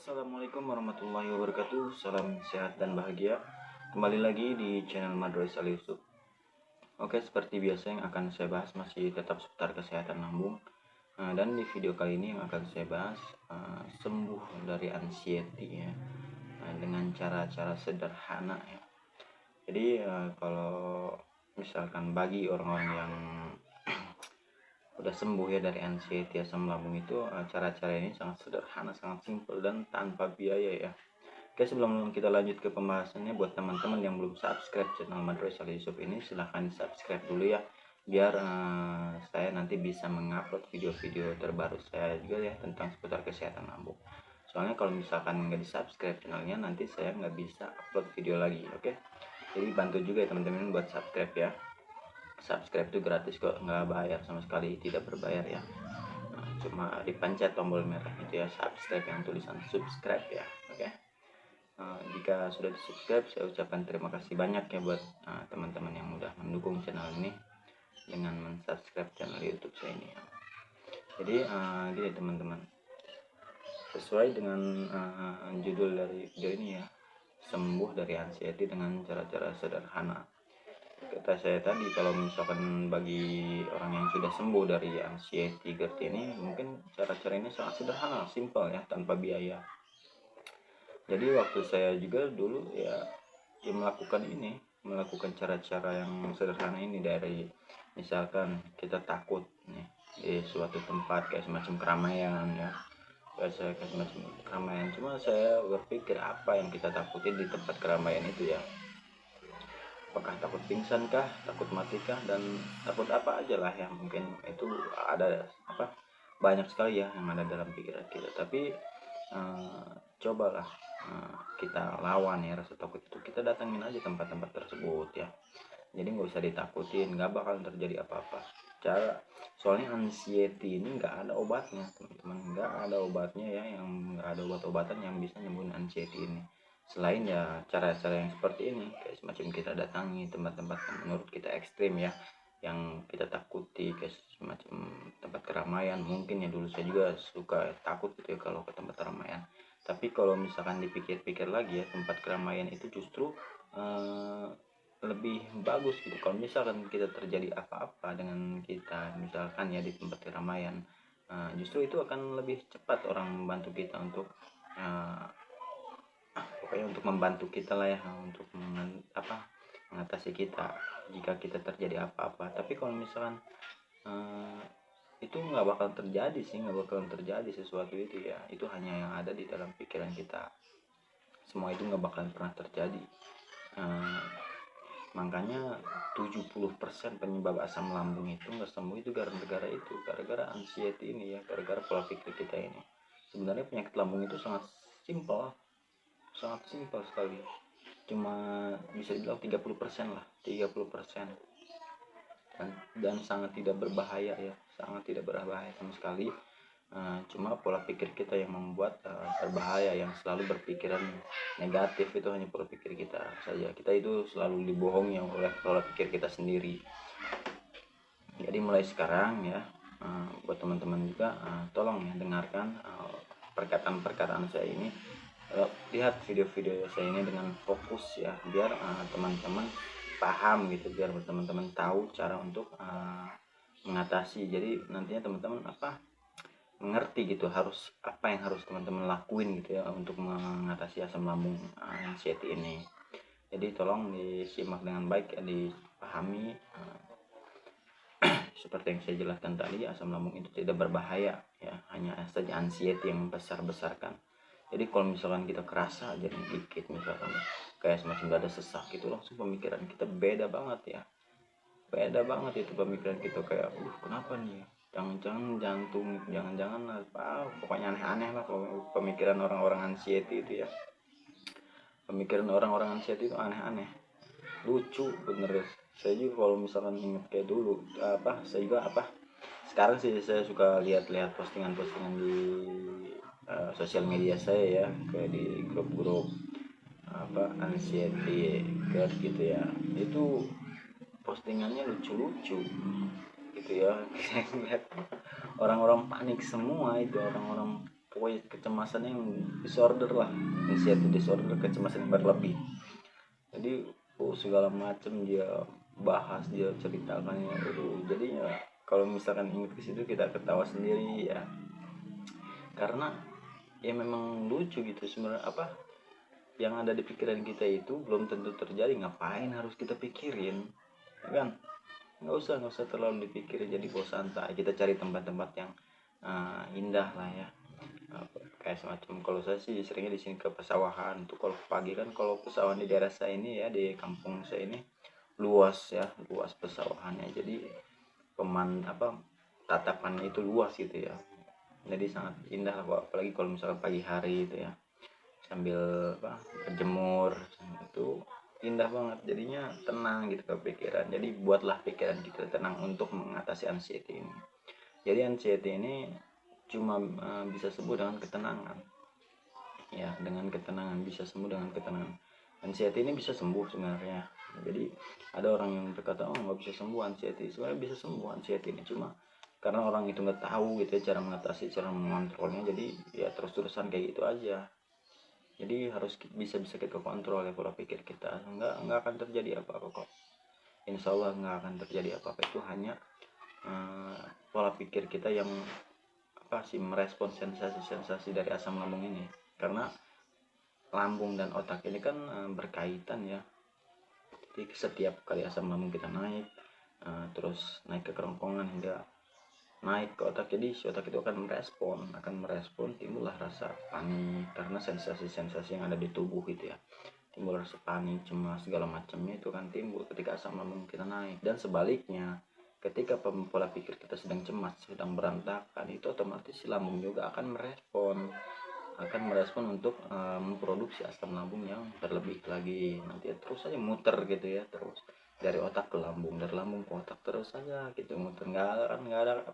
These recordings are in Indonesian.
Assalamualaikum warahmatullahi wabarakatuh. Salam sehat dan bahagia. Kembali lagi di channel Madrois Ali Yusuf. Oke, seperti biasa yang akan saya bahas masih tetap seputar kesehatan lambung. Dan di video kali ini yang akan saya bahas sembuh dari anxiety ya, dengan cara-cara sederhana ya. Jadi kalau misalkan bagi orang-orang yang udah sembuh ya dari anxiety asam lambung itu, cara-cara ini sangat sederhana, sangat simpel dan tanpa biaya ya. Oke, sebelum kita lanjut ke pembahasannya, buat teman-teman yang belum subscribe channel Madrois Ali Yusuf ini, silahkan subscribe dulu ya, biar saya nanti bisa mengupload video-video terbaru saya juga ya tentang seputar kesehatan lambung. Soalnya kalau misalkan nggak di subscribe channelnya, nanti saya nggak bisa upload video lagi. Oke, jadi bantu juga ya teman-teman buat subscribe ya. Subscribe itu gratis kok, nggak bayar sama sekali, tidak berbayar ya. Cuma dipencet tombol merah itu ya, subscribe, yang tulisan subscribe ya. Oke. Jika sudah di subscribe, saya ucapkan terima kasih banyak ya buat teman-teman yang udah mendukung channel ini dengan mensubscribe channel YouTube saya ini ya. Jadi gini teman-teman, sesuai dengan judul dari video ini ya, sembuh dari anxiety dengan cara-cara sederhana. Kata saya tadi, kalau misalkan bagi orang yang sudah sembuh dari anxiety GERD ini, mungkin cara-cara ini sangat sederhana, simple ya, tanpa biaya. Jadi waktu saya juga dulu ya melakukan cara-cara yang sederhana ini, dari misalkan kita takut nih di suatu tempat kayak semacam keramaian ya, kayak semacam keramaian, cuma saya berpikir apa yang kita takutin di tempat keramaian itu ya. Apakah takut pingsan kah, takut mati kah, dan takut apa aja lah ya, mungkin itu ada banyak sekali ya yang ada dalam pikiran kita. Tapi cobalah kita lawan ya rasa takut itu, kita datangin aja tempat-tempat tersebut ya. Jadi nggak usah ditakutin, nggak bakal terjadi apa-apa. Soalnya anxiety ini nggak ada obatnya teman-teman, nggak ada obatnya ya, yang nggak ada obat-obatan yang bisa nyembuhin anxiety ini, selain ya cara-cara yang seperti ini, kayak semacam kita datangi tempat-tempat yang menurut kita ekstrim ya, yang kita takuti, kayak semacam tempat keramaian. Mungkin ya dulu saya juga suka takut gitu ya kalau ke tempat keramaian, tapi kalau misalkan dipikir-pikir lagi ya, tempat keramaian itu justru lebih bagus gitu. Kalau misalkan kita terjadi apa-apa dengan kita, misalkan ya di tempat keramaian, justru itu akan lebih cepat orang membantu kita untuk pokoknya untuk membantu kita lah ya, untuk mengatasi kita jika kita terjadi apa-apa. Tapi kalau misalkan itu nggak bakal terjadi sesuatu itu ya, itu hanya yang ada di dalam pikiran kita, semua itu nggak bakalan pernah terjadi. Makanya 70% penyebab asam lambung itu nggak sembuh itu gara-gara anxiety ini ya, gara-gara pola pikir kita ini. Sebenarnya penyakit lambung itu sangat simpel sekali, cuma bisa dibilang 30% lah, 30%, dan sangat tidak berbahaya ya, sangat tidak berbahaya sama sekali. Cuma pola pikir kita yang membuat berbahaya, yang selalu berpikiran negatif. Itu hanya pola pikir kita saja, kita itu selalu dibohongi oleh pola pikir kita sendiri. Jadi mulai sekarang ya, buat teman-teman juga, tolong ya dengarkan perkataan-perkataan saya ini, lihat video-video saya ini dengan fokus ya, biar teman-teman paham gitu, biar teman-teman tahu cara untuk mengatasi. Jadi nantinya teman-teman mengerti gitu, apa yang harus teman-teman lakuin gitu ya untuk mengatasi asam lambung anxiety ini. Jadi tolong disimak dengan baik ya, dipahami. Seperti yang saya jelaskan tadi, asam lambung itu tidak berbahaya ya, hanya saja anxiety yang membesar-besarkan. Jadi kalau misalkan kita kerasa aja dikit, misalkan kayak semacam dada sesak gitu, langsung pemikiran kita beda banget ya, itu pemikiran kita kayak kenapa nih, jangan-jangan jantung, jangan-jangan apa, pokoknya aneh-aneh lah pemikiran orang-orang anxiety itu ya. Pemikiran orang-orang anxiety itu aneh-aneh, lucu bener. Saya juga kalau misalkan ingat kayak dulu saya juga sekarang sih saya suka lihat-lihat postingan-postingan di sosial media saya ya, kayak di grup-grup anxiety GERD gitu ya, itu postingannya lucu-lucu gitu ya. Saya ngeliat orang-orang panik semua, itu orang-orang pokoknya kecemasan yang disorder lah, anxiety disorder, kecemasan yang berlebih. Jadi segala macam dia bahas, dia ceritakan ya, jadinya kalau misalkan ingat ke situ kita ketawa sendiri ya, karena ya memang lucu gitu sebenarnya. Apa yang ada di pikiran kita itu belum tentu terjadi, ngapain harus kita pikirin, ya kan? Nggak usah terlalu dipikirin, jadi bawa santai, kita cari tempat-tempat yang indah lah ya. Kayak semacam, kalau saya sih seringnya di sini ke pesawahan tuh, kalau pagi kan, kalau pesawahan di daerah saya ini ya, di kampung saya ini luas ya, luas pesawahannya, jadi tatapannya itu luas gitu ya, jadi sangat indah apalagi kalau misalkan pagi hari itu ya, sambil berjemur itu indah banget, jadinya tenang gitu ke pikiran. Jadi buatlah pikiran kita tenang untuk mengatasi anxiety ini. Jadi anxiety ini cuma bisa sembuh dengan ketenangan ya, dengan ketenangan, bisa sembuh dengan ketenangan. Anxiety ini bisa sembuh sebenarnya. Jadi ada orang yang berkata, oh nggak bisa sembuh anxiety. Sebenarnya bisa sembuh anxiety ini, cuma karena orang itu nggak tahu gitu ya cara mengatasi, cara mengontrolnya, jadi ya terus-terusan kayak gitu aja. Jadi harus bisa kita kontrol ya pola pikir kita. Nggak akan terjadi apa-apa kok, insya Allah nggak akan terjadi apa-apa. Itu hanya pola pikir kita yang merespon sensasi-sensasi dari asam lambung ini. Karena lambung dan otak ini kan berkaitan ya. Jadi setiap kali asam lambung kita naik, terus naik ke kerongkongan hingga naik ke otak, jadi si otak itu akan merespon, timbullah rasa panik karena sensasi-sensasi yang ada di tubuh gitu ya, timbul rasa panik, cemas, segala macamnya itu kan timbul ketika asam lambung kita naik. Dan sebaliknya, ketika pola pikir kita sedang cemas, sedang berantakan, itu otomatis si lambung juga akan merespon untuk memproduksi asam lambung yang berlebih lagi. Nanti terus aja muter gitu ya, terus dari otak ke lambung, dari lambung ke otak, terus aja gitu muter, nggak ada nggak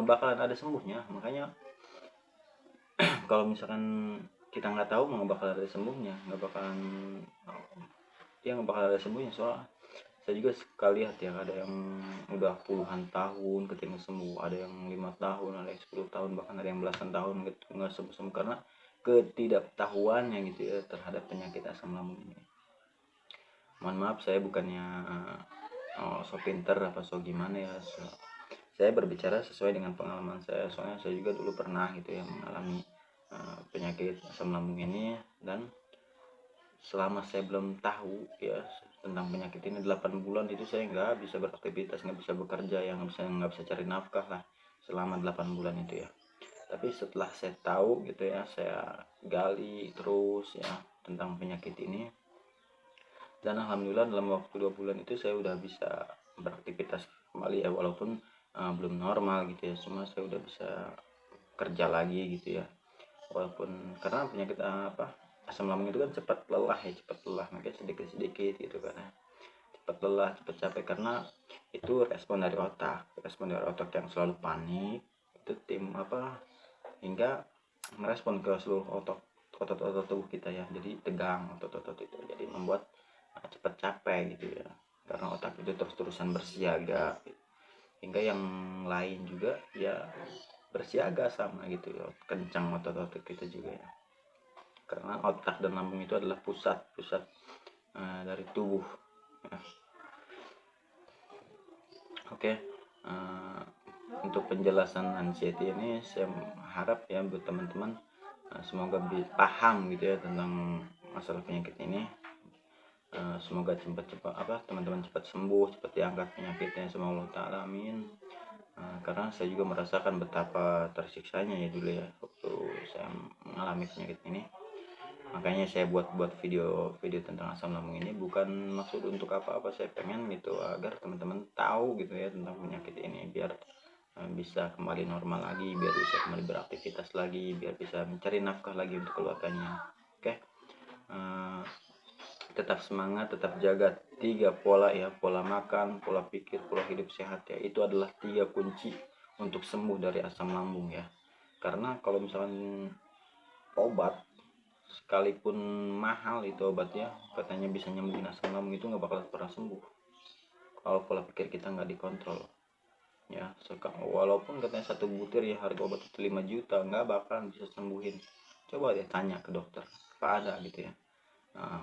bakalan ada sembuhnya. Makanya kalau misalkan kita nggak tahu, nggak bakal ada sembuhnya, nggak bakalan ada sembuhnya. Soalnya saya juga sekali lihat ya, ada yang udah puluhan tahun ketika sembuh, ada yang 5 tahun, ada yang 10 tahun, bahkan ada yang belasan tahun gitu nggak sembuh karena ketidaktahuannya gitu ya terhadap penyakit asam lambung ini. Mohon maaf, saya bukannya so pinter apa so gimana ya, saya berbicara sesuai dengan pengalaman saya. Soalnya saya juga dulu pernah gitu ya mengalami penyakit asam lambung ini, dan selama saya belum tahu ya tentang penyakit ini 8 bulan itu saya nggak bisa beraktivitas, nggak bisa bekerja, yang nggak bisa cari nafkah lah selama 8 bulan itu ya. Tapi setelah saya tahu gitu ya, saya gali terus ya tentang penyakit ini, dan alhamdulillah dalam waktu 2 bulan itu saya udah bisa beraktivitas kembali ya, walaupun belum normal gitu ya, cuma saya udah bisa kerja lagi gitu ya. Walaupun karena penyakit asam lambung itu kan cepat lelah, makanya sedikit-sedikit gitu kan ya. Cepat lelah, cepat capek, karena itu respon dari otak yang selalu panik itu hingga merespon ke seluruh otot-otot tubuh kita ya, jadi tegang otot-otot itu, jadi membuat cepat capek gitu ya, karena otak itu terus-terusan bersiaga gitu. Hingga yang lain juga ya bersiaga sama gitu ya, kencang otot-otot kita juga ya, karena otak dan lambung itu adalah pusat-pusat dari tubuh ya. Oke, untuk penjelasan anxiety ini saya harap ya buat teman-teman semoga paham gitu ya tentang masalah penyakit ini. Semoga teman-teman cepat sembuh, cepat diangkat penyakitnya, semoga Allah Ta'ala, amin. Karena saya juga merasakan betapa tersiksanya ya dulu ya waktu saya mengalami penyakit ini. Makanya saya buat video tentang asam lambung ini, bukan maksud untuk apa-apa, saya pengen gitu agar teman-teman tahu gitu ya tentang penyakit ini, biar bisa kembali normal lagi, biar bisa kembali beraktivitas lagi, biar bisa mencari nafkah lagi untuk keluarganya. Oke, tetap semangat, tetap jaga 3 pola ya, pola makan, pola pikir, pola hidup sehat ya. Itu adalah 3 kunci untuk sembuh dari asam lambung ya. Karena kalau misalkan obat sekalipun mahal itu obatnya, katanya bisa nyembuhin asam lambung, itu nggak bakal pernah sembuh kalau pola pikir kita nggak dikontrol. ya. Walaupun katanya satu butir ya harga obat itu 5 juta, nggak bakalan bisa sembuhin. Coba deh tanya ke dokter, apa ada gitu ya,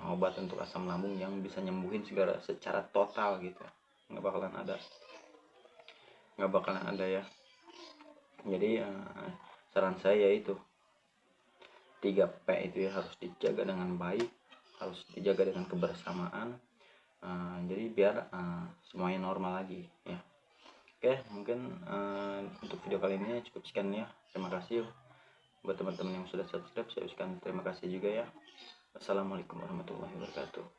obat untuk asam lambung yang bisa nyembuhin segala secara total gitu. Nggak bakalan ada, ya. Jadi saran saya itu 3P itu ya, harus dijaga dengan baik, harus dijaga dengan kebersamaan. Jadi biar semuanya normal lagi ya. Oke, mungkin untuk video kali ini cukup sekian ya. Terima kasih buat teman-teman yang sudah subscribe. Saya ucapkan terima kasih juga ya. Assalamualaikum warahmatullahi wabarakatuh.